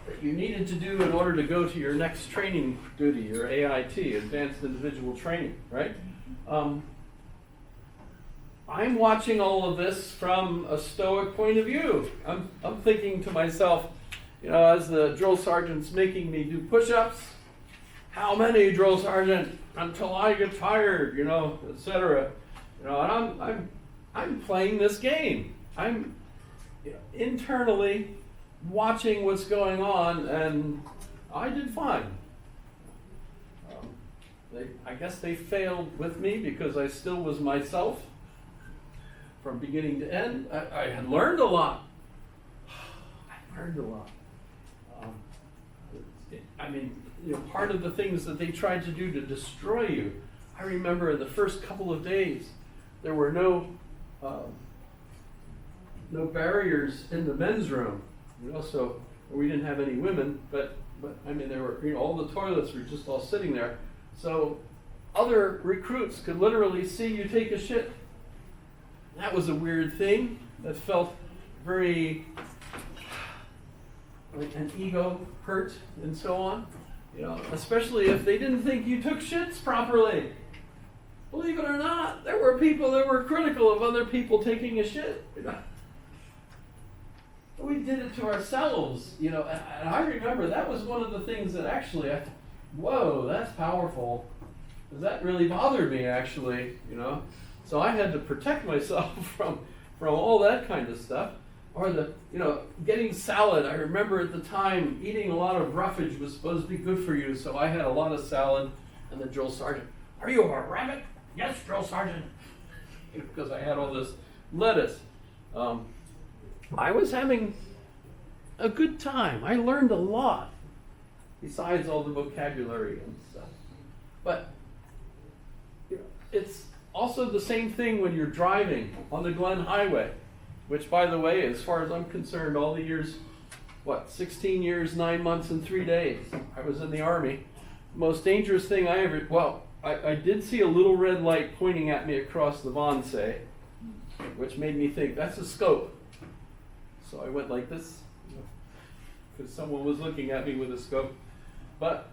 that you needed to do in order to go to your next training duty, your AIT, Advanced Individual Training, right? I'm watching all of this from a Stoic point of view. I'm thinking to myself, as the drill sergeant's making me do push-ups, how many, drill sergeant, until I get tired, etc. And I'm playing this game. I'm internally watching what's going on, and I did fine. I guess they failed with me because I still was myself from beginning to end. I had learned a lot. Part of the things that they tried to do to destroy you. I remember the first couple of days, there were no barriers in the men's room. So we didn't have any women, but there were, all the toilets were just all sitting there. So other recruits could literally see you take a shit. That was a weird thing. That felt very like an ego hurt and so on. Especially if they didn't think you took shits properly. Believe it or not, there were people that were critical of other people taking a shit. We did it to ourselves, and I remember that was one of the things that actually, whoa, that's powerful. Because that really bothered me, actually, So I had to protect myself from all that kind of stuff. Or getting salad. I remember at the time, eating a lot of roughage was supposed to be good for you, so I had a lot of salad, and the drill sergeant, "Are you a rabbit?" "Yes, drill sergeant." Because I had all this lettuce. I was having a good time. I learned a lot, besides all the vocabulary and stuff. But it's also the same thing when you're driving on the Glen Highway, which, by the way, as far as I'm concerned, all the years, 16 years, 9 months, and 3 days, I was in the Army. Most dangerous thing I did see a little red light pointing at me across the Wannsee, which made me think, that's a scope. So I went like this, because someone was looking at me with a scope. But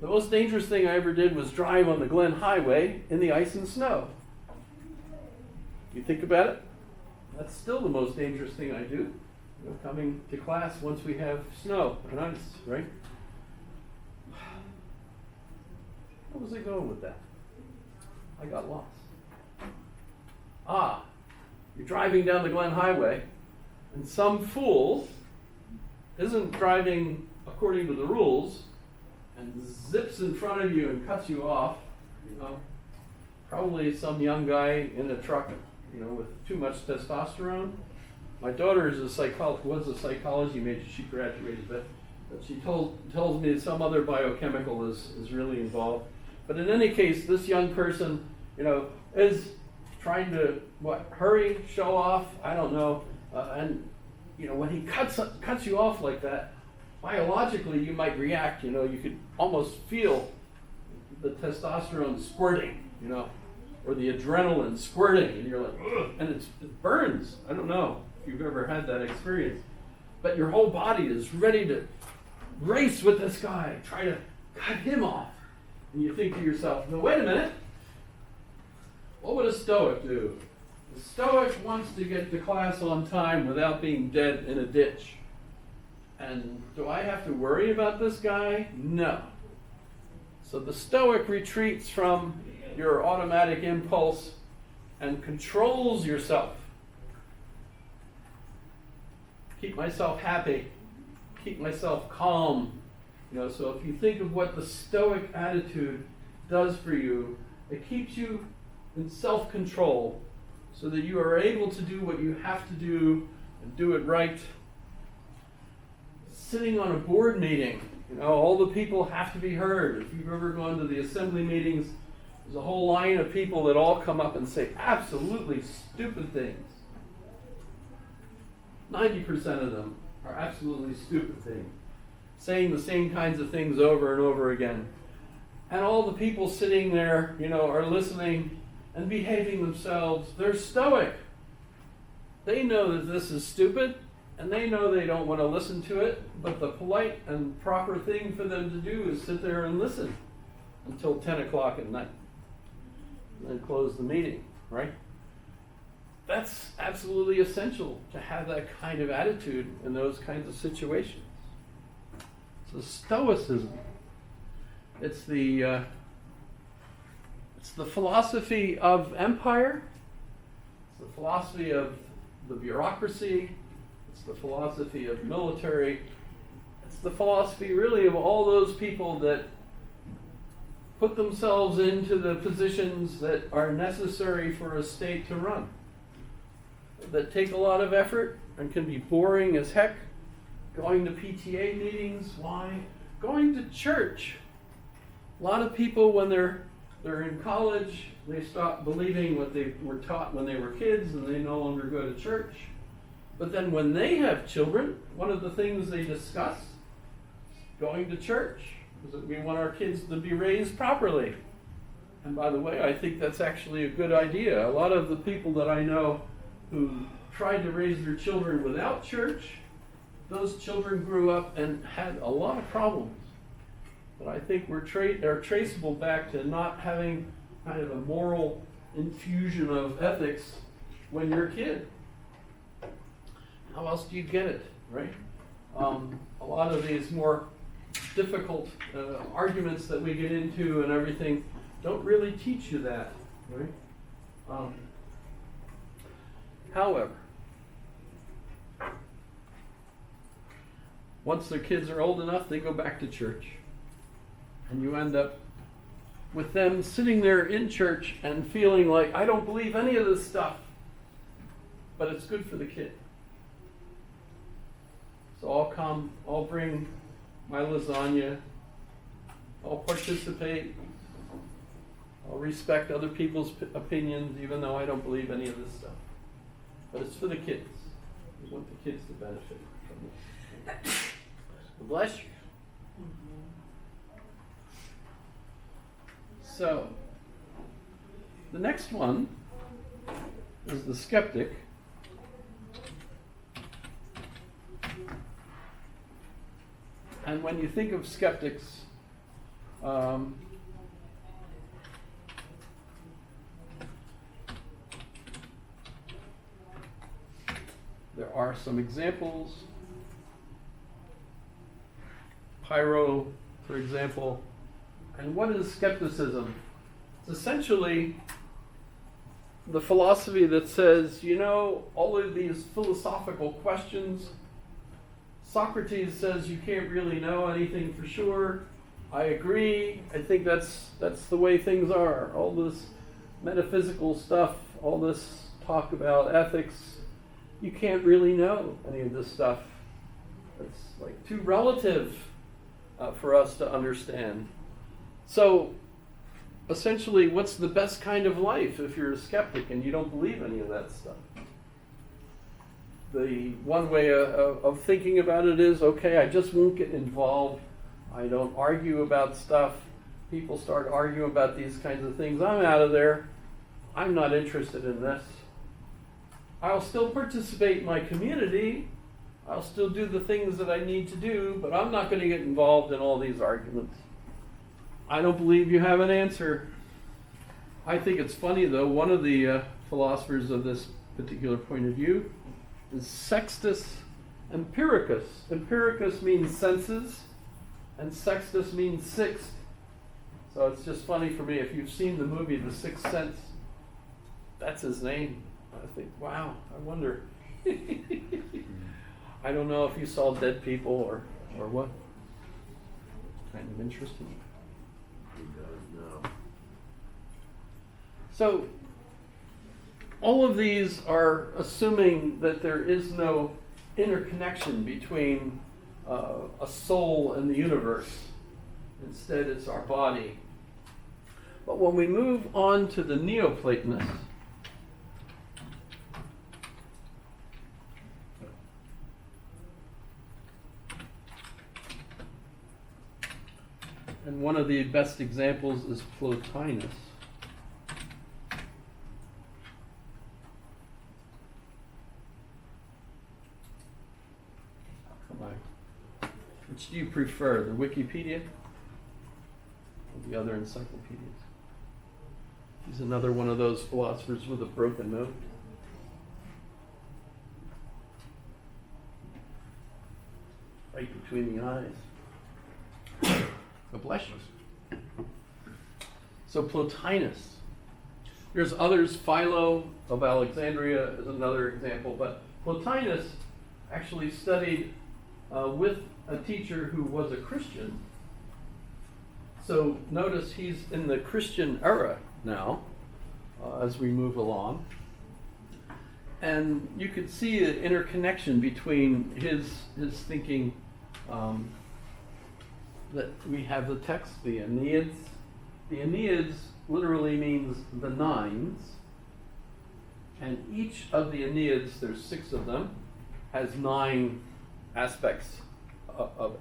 the most dangerous thing I ever did was drive on the Glen Highway in the ice and snow. You think about it? That's still the most dangerous thing I do, coming to class once we have snow and ice, right? Where was I going with that? I got lost. You're driving down the Glen Highway, and some fool isn't driving according to the rules and zips in front of you and cuts you off. Probably some young guy in a truck, with too much testosterone. My daughter was a psychology major. She graduated, but she tells me some other biochemical is really involved. But in any case, this young person, is trying to hurry, show off. I don't know. And when he cuts you off like that, biologically you might react. You could almost feel the testosterone squirting. Or the adrenaline squirting, and you're like, ugh, and it burns. I don't know if you've ever had that experience, but your whole body is ready to race with this guy, try to cut him off. And you think to yourself, no, wait a minute. What would a Stoic do? The Stoic wants to get to class on time without being dead in a ditch. And do I have to worry about this guy? No. So the Stoic retreats from your automatic impulse and controls yourself. Keep myself happy. Keep myself calm. So if you think of what the Stoic attitude does for you, it keeps you in self-control so that you are able to do what you have to do and do it right. Sitting on a board meeting, all the people have to be heard. If you've ever gone to the assembly meetings, there's a whole line of people that all come up and say absolutely stupid things. 90% of them are absolutely stupid things, saying the same kinds of things over and over again. And all the people sitting there, are listening and behaving themselves. They're Stoic. They know that this is stupid. and they know they don't want to listen to it, but the polite and proper thing for them to do is sit there and listen until 10 o'clock at night, and then close the meeting, right? That's absolutely essential to have that kind of attitude in those kinds of situations. So Stoicism, it's the philosophy of empire, it's the philosophy of the bureaucracy, it's the philosophy of military, it's the philosophy really of all those people that put themselves into the positions that are necessary for a state to run, that take a lot of effort and can be boring as heck. Going to PTA meetings, why? Going to church. A lot of people, when they're in college, they stop believing what they were taught when they were kids, and they no longer go to church. But then when they have children, one of the things they discuss is going to church, because we want our kids to be raised properly. And by the way, I think that's actually a good idea. A lot of the people that I know who tried to raise their children without church, those children grew up and had a lot of problems. But I think they're traceable back to not having kind of a moral infusion of ethics when you're a kid. How else do you get it, right? A lot of these more difficult arguments that we get into and everything don't really teach you that, right? However, once their kids are old enough, they go back to church. And you end up with them sitting there in church and feeling like, I don't believe any of this stuff, but it's good for the kid. So I'll come, I'll bring my lasagna, I'll participate, I'll respect other people's opinions, even though I don't believe any of this stuff. But it's for the kids. We want the kids to benefit from this. Bless you. So, the next one is the skeptic. And when you think of skeptics, there are some examples. Pyrrho, for example. And what is skepticism? It's essentially the philosophy that says, all of these philosophical questions, Socrates says you can't really know anything for sure. I agree. I think that's the way things are. All this metaphysical stuff, all this talk about ethics, you can't really know any of this stuff. It's like too relative for us to understand. So, essentially, what's the best kind of life if you're a skeptic and you don't believe any of that stuff? The one way of thinking about it is, okay, I just won't get involved. I don't argue about stuff. People start arguing about these kinds of things. I'm out of there. I'm not interested in this. I'll still participate in my community. I'll still do the things that I need to do, but I'm not going to get involved in all these arguments. I don't believe you have an answer. I think it's funny, though, one of the philosophers of this particular point of view is Sextus Empiricus. Empiricus means senses, and Sextus means sixth. So it's just funny for me, if you've seen the movie The Sixth Sense, that's his name. I think, wow, I wonder. I don't know if you saw dead people or what. Kind of interesting. He does know. So, all of these are assuming that there is no interconnection between a soul and the universe. Instead, it's our body. But when we move on to the Neoplatonists, and one of the best examples is Plotinus. Which do you prefer, the Wikipedia or the other encyclopedias? He's another one of those philosophers with a broken nose. Right between the eyes. God bless you. So Plotinus. There's others. Philo of Alexandria is another example, but Plotinus actually studied with a teacher who was a Christian. So notice he's in the Christian era now, as we move along. And you could see the interconnection between his thinking, that we have the text, the Aeneids. The Aeneids literally means the nines. And each of the Aeneids, there's 6 of them, has 9 aspects of it.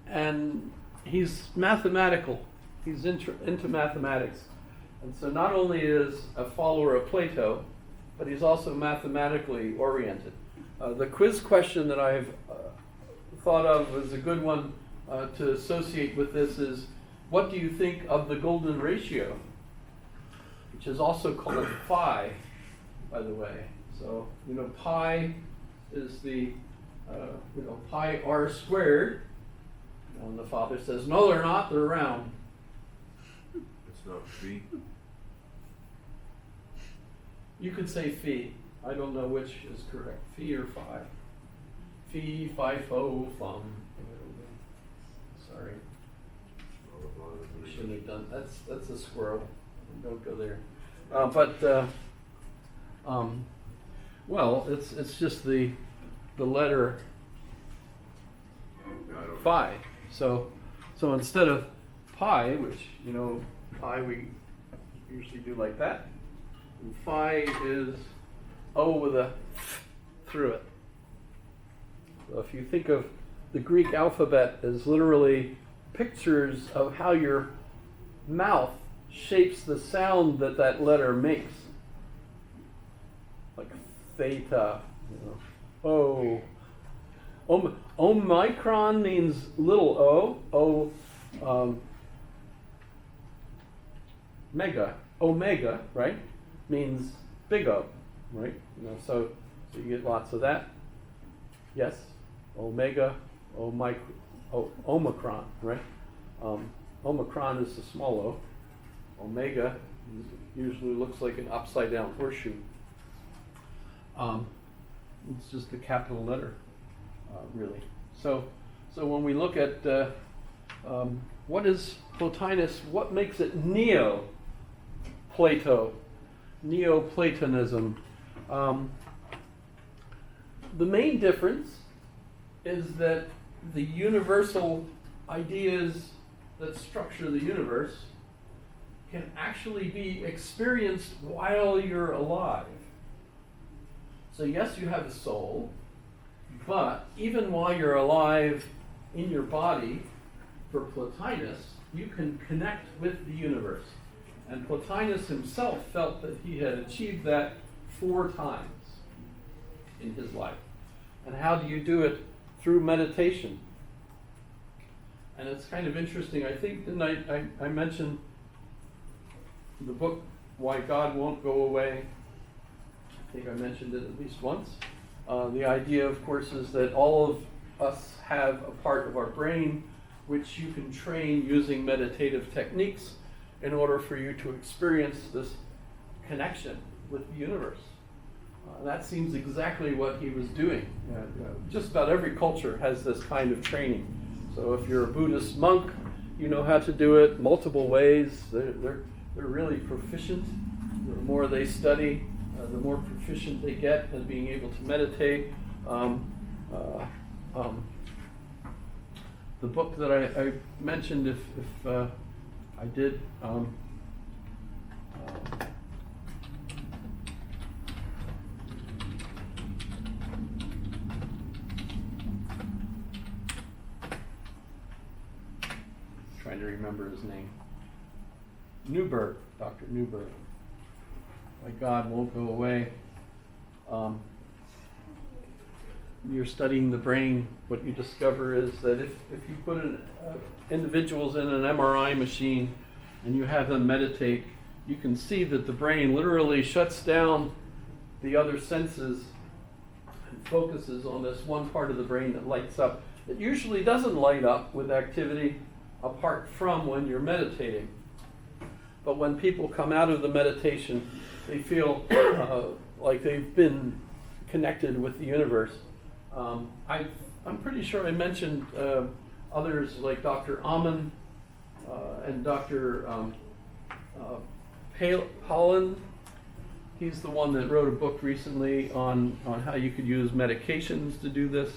And he's mathematical. He's into mathematics. And so not only is a follower of Plato, but he's also mathematically oriented. The quiz question that I've thought of as a good one to associate with this is, what do you think of the golden ratio? Which is also called phi, by the way. So, pi is the, pi r squared. And the father says, no, they're not, they're round. It's not phi. You could say phi. I don't know which is correct, phi or phi. Phi, fo, fum. Sorry, I shouldn't have done. That's a squirrel. Don't go there. Well, it's just the letter phi. So instead of pi, which pi we usually do like that, and phi is O with a through it. So if you think of the Greek alphabet as literally pictures of how your mouth shapes the sound that letter makes, like theta, O. Omicron means little o. Omega, right, means big O, right? So you get lots of that. Yes, omega, Omicron, right? Omicron is the small o. Omega usually looks like an upside down horseshoe. It's just the capital letter, really. So when we look at what is Plotinus, what makes it Neo-Plato, Neoplatonism? The main difference is that the universal ideas that structure the universe can actually be experienced while you're alive. So yes, you have a soul, but even while you're alive in your body, for Plotinus, you can connect with the universe. And Plotinus himself felt that he had achieved that 4 times in his life. And how do you do it? Through meditation. And it's kind of interesting. I think, didn't I mentioned the book, Why God Won't Go Away. I think I mentioned it at least once. The idea, of course, is that all of us have a part of our brain which you can train using meditative techniques in order for you to experience this connection with the universe. That seems exactly what he was doing. Just about every culture has this kind of training. So if you're a Buddhist monk, you know how to do it multiple ways. They're really proficient. The more they study, the more proficient they get at being able to meditate. The book that I mentioned, if I did, trying to remember his name. Newberg, Dr. Newberg. Why God Won't Go Away. you're studying the brain, what you discover is that if you put individuals in an MRI machine and you have them meditate, you can see that the brain literally shuts down the other senses and focuses on this one part of the brain that lights up. It usually doesn't light up with activity apart from when you're meditating. But when people come out of the meditation, they feel like they've been connected with the universe. I'm pretty sure I mentioned others like Dr. Amen and Dr. Pollan. He's the one that wrote a book recently on how you could use medications to do this.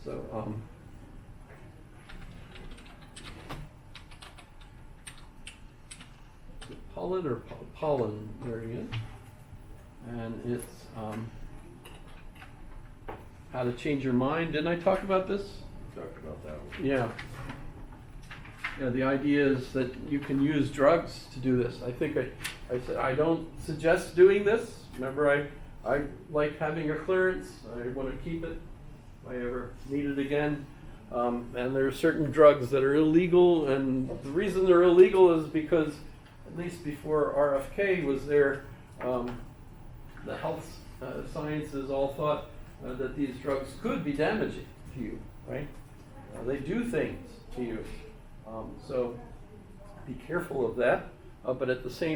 So, Pollan or Pollan, there he is. And it's how to change your mind. Didn't I talk about this? Talked about that one. Yeah. Yeah, the idea is that you can use drugs to do this. I think I said I don't suggest doing this. Remember, I like having a clearance. I want to keep it if I ever need it again. And there are certain drugs that are illegal, and the reason they're illegal is because, at least before RFK was there, the health sciences all thought that these drugs could be damaging to you, right? They do things to you. So be careful of that. But at the same